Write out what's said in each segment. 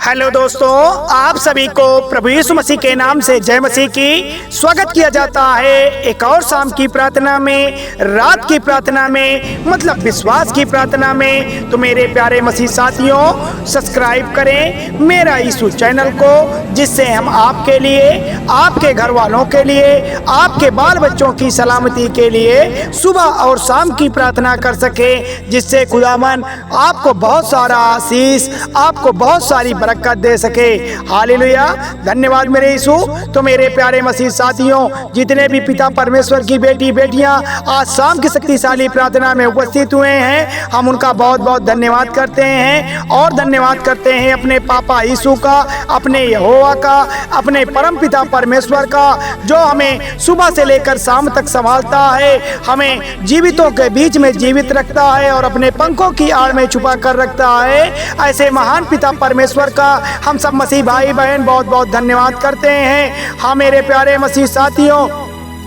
Hello दोस्तों, आप सभी को प्रभु यीशु मसीह के नाम से जय मसीह की स्वागत किया जाता है। एक और शाम की प्रार्थना में, रात की प्रार्थना में, मतलब विश्वास की प्रार्थना में। तो मेरे प्यारे मसीह साथियों, सब्सक्राइब करें मेरा यीशु चैनल को, जिससे हम आपके लिए, आपके घर वालों के लिए, आपके बाल बच्चों की सलामती के लिए सुबह और शाम की प्रार्थना कर सके, जिससे खुदावन आपको बहुत सारा आशीष, आपको बहुत सारी बरकत दे सके। हालेलुया, धन्यवाद मेरे यीशु। तो मेरे प्यारे मसीह साथियों, जितने भी पिता परमेश्वर की बेटियां आज शाम की शक्तिशाली प्रार्थना में उपस्थित हुए हैं, हम उनका बहुत बहुत धन्यवाद करते हैं। और धन्यवाद करते हैं अपने पापा यीशु का, अपने यहोवा का, अपने परम पिता परमेश्वर का, जो हमें सुबह से लेकर शाम तक संभालता है, हमें जीवितों के बीच में जीवित रखता है और अपने पंखों की आड़ में छुपा कर रखता है। ऐसे महान पिता परमेश्वर का हम सब मसीह भाई बहन बहुत बहुत धन्यवाद करते हैं। हाँ मेरे प्यारे मसीह साथियों,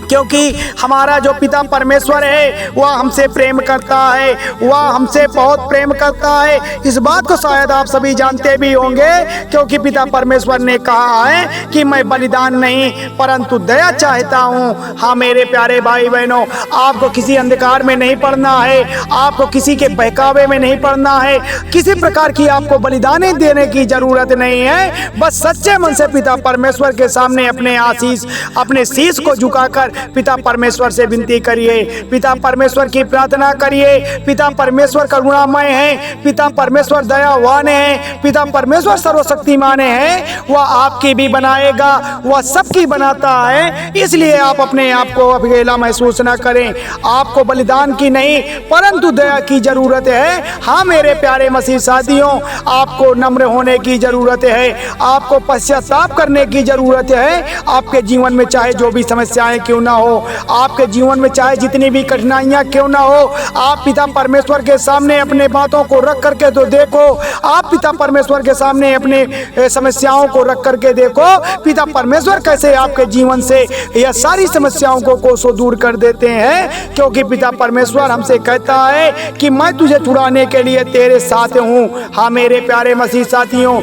क्योंकि हमारा जो पिता परमेश्वर है वह हमसे प्रेम करता है, वह हमसे बहुत प्रेम करता है। इस बात को शायद आप सभी जानते भी होंगे, क्योंकि पिता परमेश्वर ने कहा है कि मैं बलिदान नहीं परंतु दया चाहता हूँ। हाँ मेरे प्यारे भाई बहनों, आपको किसी अंधकार में नहीं पड़ना है, आपको किसी के बहकावे में नहीं पड़ना है, किसी प्रकार की आपको बलिदान देने की जरूरत नहीं है। बस सच्चे मन से पिता परमेश्वर के सामने अपने आशीष, अपने शीश को झुकाकर पिता परमेश्वर से विनती करिए, पिता परमेश्वर की प्रार्थना करिए। पिता परमेश्वर करुणामय है, पिता परमेश्वर दयावान है, पिता परमेश्वर सर्वशक्तिमान है। वह आपकी भी बनाएगा, वह सबकी बनाता है। इसलिए आप अपने आप को अकेला महसूस न करें। आपको बलिदान की नहीं परंतु दया की जरूरत है। हाँ मेरे प्यारे मसीह साथियों, आपको नम्र होने की जरूरत है, आपको पश्चाताप करने की जरूरत है। आपके जीवन में चाहे जो भी समस्याएं क्यों ना हो, आपके जीवन में चाहे जितनी भी कठिनाइयां क्यों ना हो, आप पिता परमेश्वर के सामने अपने बातों को रख करके तो देखो। आप पिता परमेश्वर के सामने अपने समस्याओं को रख करके देखो, पिता परमेश्वर कैसे आपके जीवन से यह सारी समस्याओं को कोसों दूर कर देते हैं। क्योंकि पिता परमेश्वर हमसे कहता है कि मैं तुझे छुड़ाने के लिए तेरे साथ हूँ। हाँ मेरे प्यारे मसीह साथियों,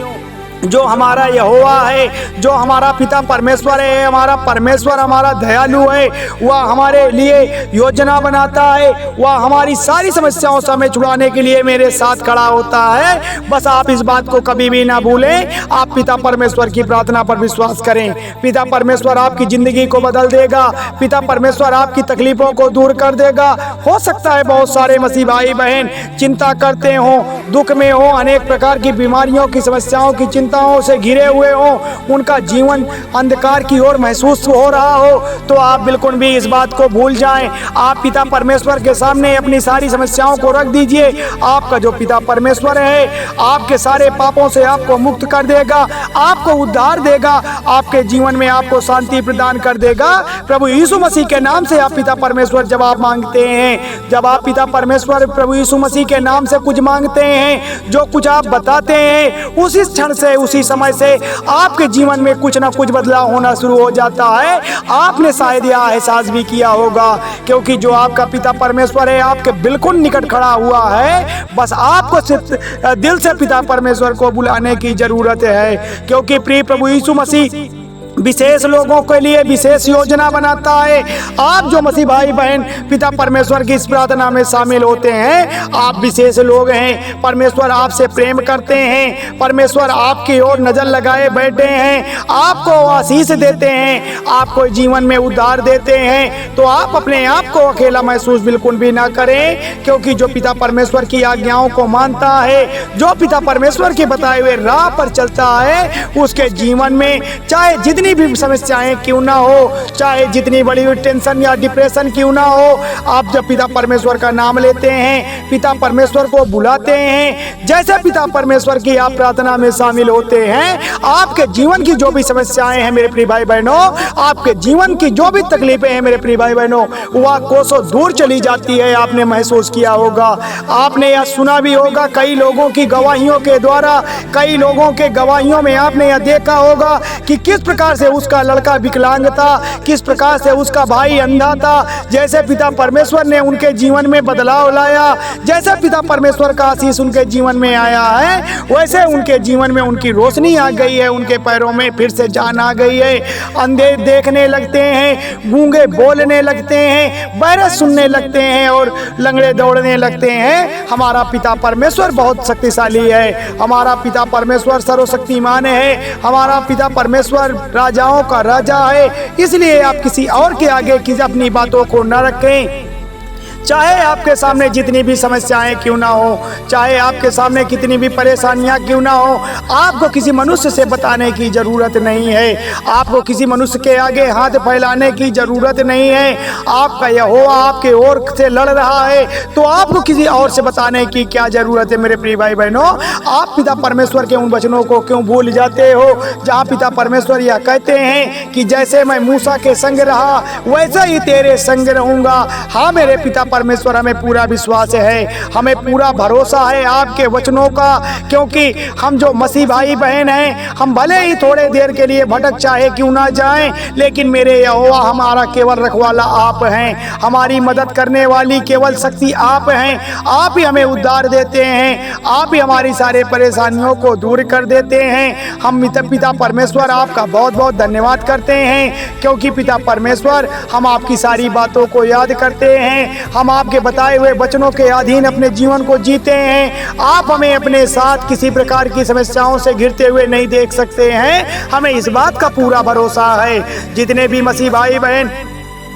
जो हमारा यहोवा है, जो हमारा पिता परमेश्वर है, हमारा परमेश्वर हमारा दयालु है, वह हमारे लिए योजना बनाता है, वह हमारी सारी समस्याओं से हमें छुड़ाने के लिए मेरे साथ खड़ा होता है। बस आप इस बात को कभी भी ना भूलें। आप पिता परमेश्वर की प्रार्थना पर विश्वास करें, पिता परमेश्वर आपकी जिंदगी को बदल देगा, पिता परमेश्वर आपकी तकलीफों को दूर कर देगा। हो सकता है बहुत सारे मसीह भाई बहन चिंता करते हो, दुख में हो, अनेक प्रकार की बीमारियों की समस्याओं की चिंताओं से घिरे हुए हो, उनका जीवन अंधकार की ओर महसूस हो रहा हो, तो आप बिल्कुल भी इस बात को भूल जाएं। आप पिता परमेश्वर के सामने अपनी सारी समस्याओं को रख दीजिए। आपका जो पिता परमेश्वर है आपके सारे पापों से आपको मुक्त कर देगा, आपको उद्धार देगा, आपके जीवन में आपको शांति प्रदान कर देगा। प्रभु यीशु मसीह के नाम से आप पिता परमेश्वर जब आप मांगते हैं, जब आप पिता परमेश्वर प्रभु यीशु मसीह के नाम से कुछ मांगते हैं, जो कुछ आप बताते हैं, उसी क्षण से, उसी समय से आपके जीवन में कुछ ना कुछ बदलाव होना शुरू हो जाता है। आपने शायद यह एहसास भी किया होगा, क्योंकि जो आपका पिता परमेश्वर है आपके बिल्कुल निकट खड़ा हुआ है। बस आपको सिर्फ दिल से पिता परमेश्वर को बुलाने की जरूरत है, क्योंकि प्रिय प्रभु यीशु मसीह विशेष लोगों के लिए विशेष योजना बनाता है। आप जो मसीह भाई बहन पिता परमेश्वर की इस प्रार्थना में शामिल होते हैं, आप विशेष लोग हैं। परमेश्वर आपसे प्रेम करते हैं, परमेश्वर आपकी ओर नजर लगाए बैठे हैं, आपको आशीष देते हैं, आपको जीवन में उद्धार देते हैं। तो आप अपने आप को अकेला महसूस बिल्कुल भी ना करें, क्योंकि जो पिता परमेश्वर की आज्ञाओं को मानता है, जो पिता परमेश्वर के बताए हुए राह पर चलता है, उसके जीवन में चाहे जितनी भी समस्याएं क्यों ना हो, चाहे जितनी बड़ी टेंशन या डिप्रेशन क्यों ना हो, आप जब पिता परमेश्वर का नाम लेते हैं, पिता परमेश्वर को बुलाते हैं, जैसे पिता परमेश्वर की आप प्रार्थना में शामिल होते हैं, आपके जीवन की जो भी समस्याएं हैं मेरे प्रिय भाई बहनों, आपके जीवन की जो भी तकलीफें हैं मेरे प्रिय भाई बहनों, वह कोसों दूर चली जाती है। आपने महसूस किया होगा, आपने यह सुना भी होगा, कई लोगों की गवाहियों के द्वारा, कई लोगों के गवाहियों में आपने यह देखा होगा कि किस प्रकार से उसका लड़का विकलांग था, किस प्रकार से उसका भाई अंधा था, जैसे पिता परमेश्वर ने उनके जीवन में बदलाव लाया, जैसे पिता परमेश्वर का आशीष उनके जीवन में आया है, वैसे उनके जीवन में उनकी रोशनी आ गई है, उनके पैरों में फिर से जान आ गई है। अंधे देखने लगते हैं, गूंगे बोलने लगते हैं, बहरे सुनने लगते हैं और लंगड़े दौड़ने लगते हैं। हमारा पिता परमेश्वर बहुत शक्तिशाली है, हमारा पिता परमेश्वर सर्वशक्तिमान है, हमारा पिता परमेश्वर राजाओं का राजा है। इसलिए आप किसी और के आगे अपनी बातों को न रखें। चाहे आपके सामने जितनी भी समस्याएं क्यों ना हो, चाहे आपके सामने कितनी भी परेशानियां क्यों ना हो, आपको किसी मनुष्य से बताने की ज़रूरत नहीं है, आपको किसी मनुष्य के आगे हाथ फैलाने की ज़रूरत नहीं है। आपका यहोवा आपके ओर से लड़ रहा है तो आपको किसी और से बताने की क्या ज़रूरत है। मेरे प्रिय भाई बहनों, आप पिता परमेश्वर के उन वचनों को क्यों भूल जाते हो जहाँ पिता परमेश्वर यह कहते हैं कि जैसे मैं मूसा के संग रहा वैसा ही तेरे संग रहूँगा। हाँ मेरे पिता परमेश्वर, हमें पूरा विश्वास है, हमें पूरा भरोसा है आपके वचनों का, क्योंकि हम जो मसीह भाई बहन हैं, हम भले ही थोड़े देर के लिए भटक चाहे क्यों ना जाएं, लेकिन मेरे यहोवा हमारा केवल रखवाला आप हैं, हमारी मदद करने वाली केवल शक्ति आप हैं। आप ही हमें उद्धार देते हैं, आप ही हमारी सारे परेशानियों को दूर कर देते हैं। हम पिता परमेश्वर आपका बहुत बहुत धन्यवाद करते हैं, क्योंकि पिता परमेश्वर हम आपकी सारी बातों को याद करते हैं, हम आपके बताए हुए वचनों के अधीन अपने जीवन को जीते हैं। आप हमें अपने साथ किसी प्रकार की समस्याओं से घिरते हुए नहीं देख सकते हैं, हमें इस बात का पूरा भरोसा है। जितने भी मसीह भाई बहन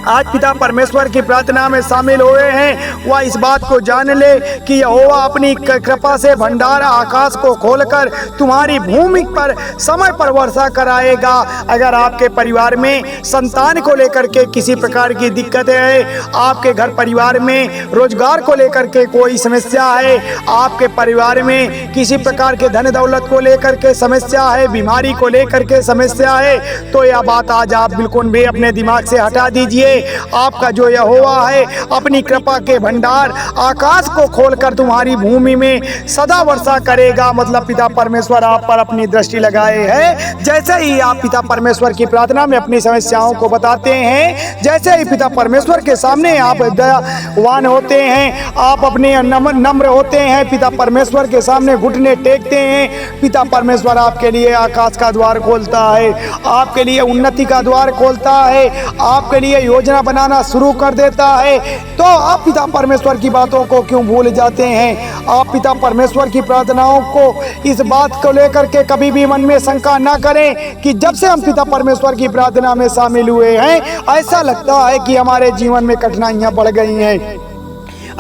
आज पिता परमेश्वर की प्रार्थना में शामिल हुए हैं, वह इस बात को जान ले कि यहोवा अपनी कृपा से भंडार आकाश को खोलकर तुम्हारी भूमि पर समय पर वर्षा कराएगा। अगर आपके परिवार में संतान को लेकर के किसी प्रकार की दिक्कत है, आपके घर परिवार में रोजगार को लेकर के कोई समस्या है, आपके परिवार में किसी प्रकार के धन दौलत को लेकर के समस्या है, बीमारी को लेकर के समस्या है, तो यह बात आज आप बिल्कुल भी अपने दिमाग से हटा दीजिए। आपका जो यहोवा है अपनी कृपा के भंडार आकाश को खोलकर तुम्हारी भूमि में सदा वर्षा करेगा। मतलब पिता परमेश्वर आप पर अपनी दृष्टि लगाए है। जैसे ही आप पिता परमेश्वर की प्रार्थना में अपनी समस्याओं को बताते हैं, जैसे ही पिता परमेश्वर के सामने आप दयावान होते हैं, आप अपने नम्र होते हैं, पिता परमेश्वर के सामने घुटने टेकते हैं, पिता परमेश्वर आपके लिए आकाश का द्वार खोलता है, आपके लिए उन्नति का द्वार खोलता है, आपके लिए योजना बनाना शुरू कर देता है। तो आप पिता परमेश्वर की बातों को क्यों भूल जाते हैं? आप पिता परमेश्वर की प्रार्थनाओं को इस बात को लेकर के कभी भी मन में शंका ना करें कि जब से हम पिता परमेश्वर की प्रार्थना में शामिल हुए हैं, ऐसा लगता है कि हमारे जीवन में कठिनाइयां बढ़ गई हैं।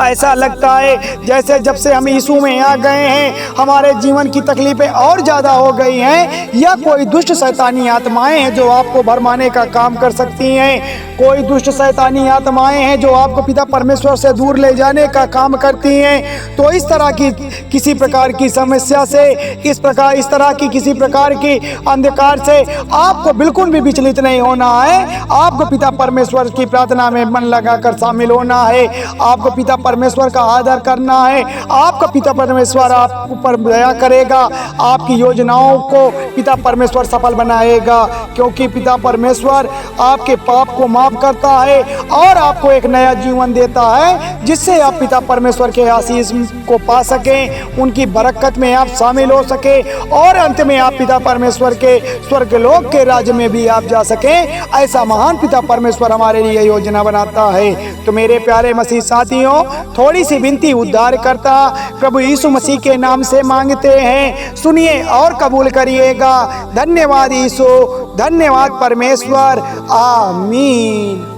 ऐसा लगता है जैसे जब से हम यीशु में आ गए हैं हमारे जीवन की तकलीफें और ज़्यादा हो गई हैं, या कोई दुष्ट शैतानी आत्माएं हैं जो आपको भरमाने का काम कर सकती हैं, कोई दुष्ट शैतानी आत्माएं हैं जो आपको पिता परमेश्वर से दूर ले जाने का काम करती हैं। तो इस तरह की किसी प्रकार की समस्या से, इस तरह की किसी प्रकार की अंधकार से आपको बिल्कुल भी विचलित नहीं होना है। आपको पिता परमेश्वर की प्रार्थना में मन लगाकर शामिल होना है, आपको पिता परमेश्वर का आदर करना है, आपका पिता परमेश्वर आप ऊपर दया करेगा, आपकी योजनाओं को पिता परमेश्वर सफल बनाएगा, क्योंकि पिता परमेश्वर आपके पाप को माफ करता है और आपको एक नया जीवन देता है, जिससे आप पिता परमेश्वर के आशीष को पा सकें, उनकी बरकत में आप शामिल हो सके और अंत में आप पिता परमेश्वर के स्वर्गलोक के राज्य में भी आप जा सकें। ऐसा महान पिता परमेश्वर हमारे लिए योजना बनाता है। तो मेरे प्यारे मसीह साथियों, थोड़ी सी विनती उद्धार करता प्रभु यीशु मसीह के नाम से मांगते हैं, सुनिए और कबूल करिएगा। धन्यवाद यीशु, धन्यवाद परमेश्वर, आमीन।